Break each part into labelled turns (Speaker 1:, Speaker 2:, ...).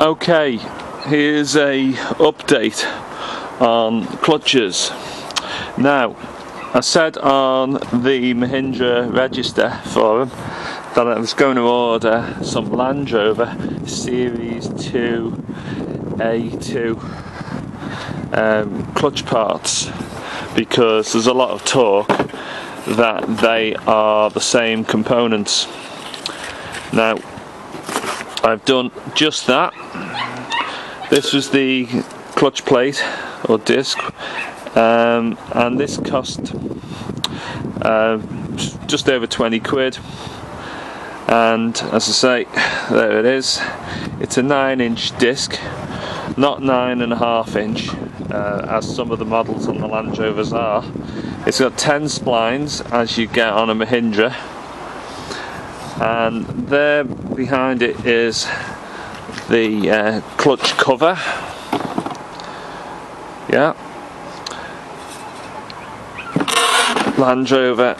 Speaker 1: Okay, here's a update on clutches. Now, I said on the Mahindra register forum that I was going to order some Landrover Series 2 A2 clutch parts, because there's a lot of talk that they are the same components. Now, I've done just that. This was the clutch plate or disc, and this cost just over 20 quid. And as I say, there it is. It's a 9-inch disc, not 9.5 inch, as some of the models on the Land Rovers are. It's got 10 splines, as you get on a Mahindra, and there behind it is the clutch cover. Yeah, Land Rover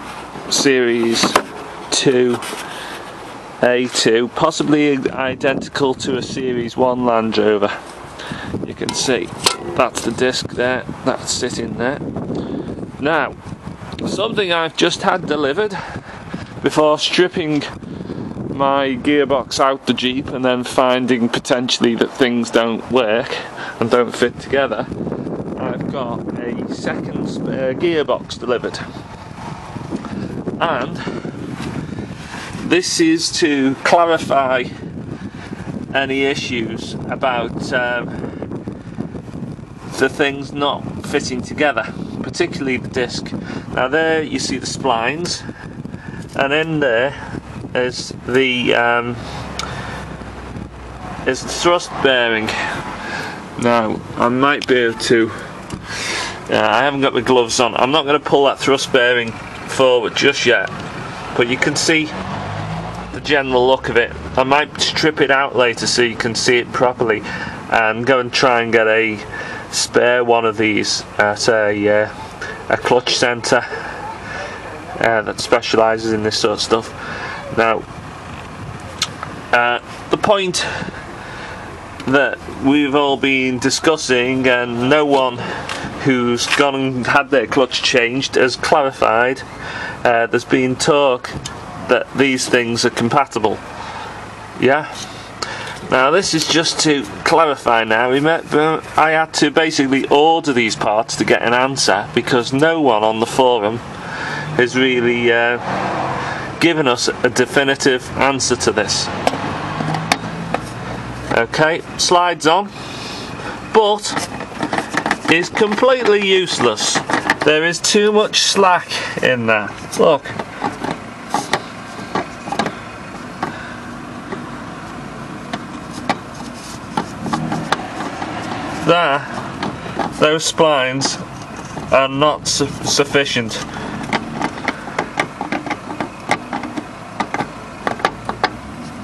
Speaker 1: Series 2 A2, possibly identical to a Series 1 Land Rover. You can see that's the disc there, that's sitting there. Now, something I've just had delivered before stripping my gearbox out the Jeep and then finding potentially that things don't work and don't fit together, I've got a second spare gearbox delivered. And this is to clarify any issues about the things not fitting together, particularly the disc. Now there you see the splines, and in there is the thrust bearing. Now I might be able to, I haven't got my gloves on, I'm not going to pull that thrust bearing forward just yet, but you can see the general look of it. I might strip it out later so you can see it properly, and go and try and get a spare one of these at a clutch centre that specialises in this sort of stuff. Now, the point that we've all been discussing, and no one who's gone and had their clutch changed has clarified, there's been talk that these things are compatible. Yeah? Now this is just to clarify now. I had to basically order these parts to get an answer, because no one on the forum has really given us a definitive answer to this. Okay, slides on, but it's completely useless. There is too much slack in there. Look. There, those splines are not sufficient.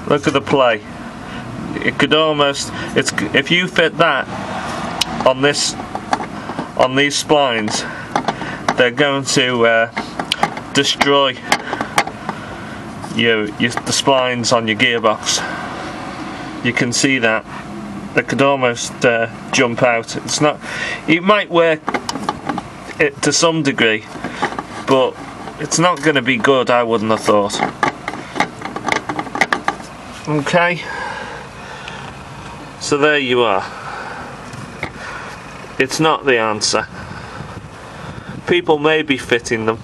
Speaker 1: Look at the play. It could almost, if you fit that on these splines, they're going to destroy the splines on your gearbox. You can see that. They could almost jump out. It's not. It might work it to some degree, but it's not going to be good, I wouldn't have thought. Okay. So there you are. It's not the answer. People may be fitting them,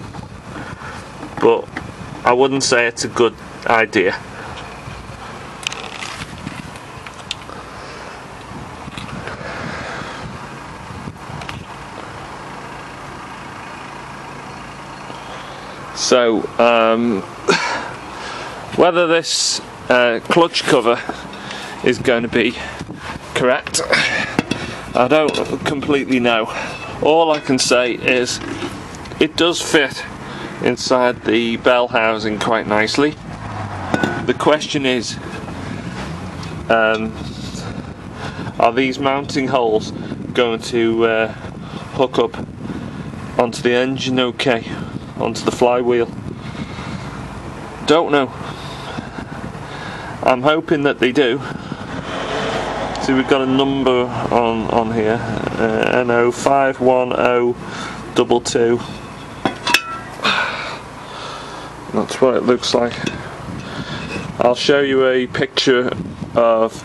Speaker 1: but I wouldn't say it's a good idea. So, whether this clutch cover is going to be correct, I don't completely know. All I can say is it does fit inside the bell housing quite nicely. The question is, are these mounting holes going to hook up onto the engine okay, onto the flywheel? Don't know. I'm hoping that they do. So we've got a number on here, NO51022. That's what it looks like. I'll show you a picture of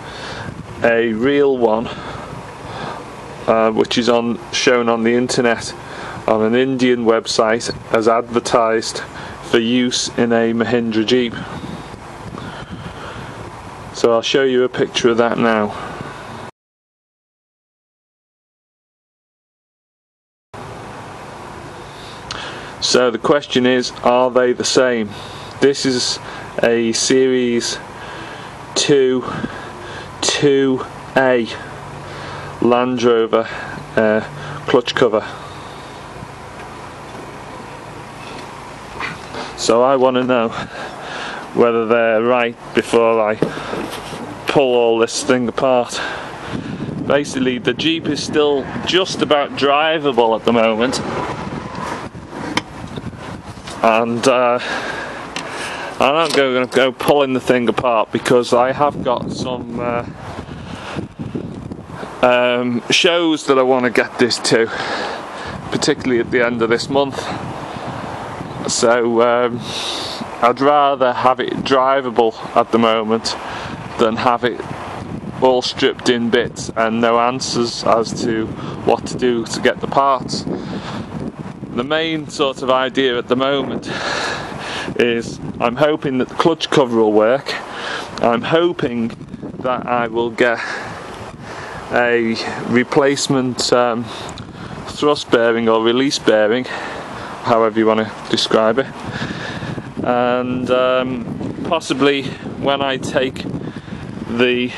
Speaker 1: a real one, which is shown on the internet on an Indian website as advertised for use in a Mahindra Jeep. So I'll show you a picture of that now. So the question is, are they the same? This is a Series 2A Landrover clutch cover. So I want to know whether they're right before I pull all this thing apart. Basically, the Jeep is still just about drivable at the moment, and I'm not going to go pulling the thing apart because I have got some shows that I want to get this to, particularly at the end of this month. So I'd rather have it drivable at the moment than have it all stripped in bits and no answers as to what to do to get the parts. The main sort of idea at the moment is I'm hoping that the clutch cover will work. I'm hoping that I will get a replacement thrust bearing or release bearing, however you want to describe it, and possibly when I take the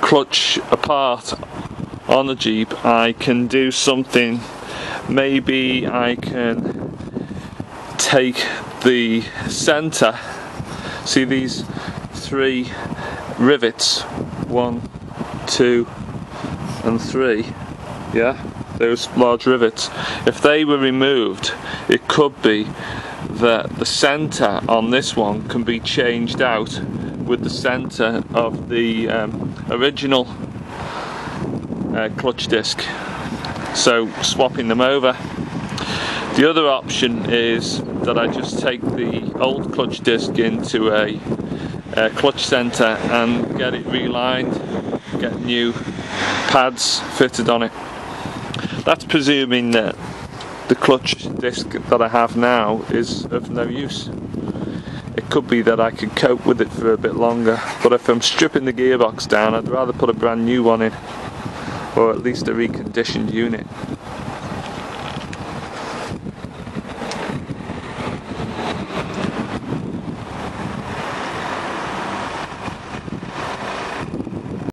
Speaker 1: clutch apart on the Jeep, I can do something. Maybe I can take the center, see these 3 rivets, 1, 2 and 3, yeah, those large rivets, if they were removed, it could be that the center on this one can be changed out with the center of the original clutch disc, so swapping them over. The other option is that I just take the old clutch disc into a clutch center and get it relined, get new pads fitted on it. That's presuming that the clutch disc that I have now is of no use. It could be that I could cope with it for a bit longer, but if I'm stripping the gearbox down, I'd rather put a brand new one in, or at least a reconditioned unit.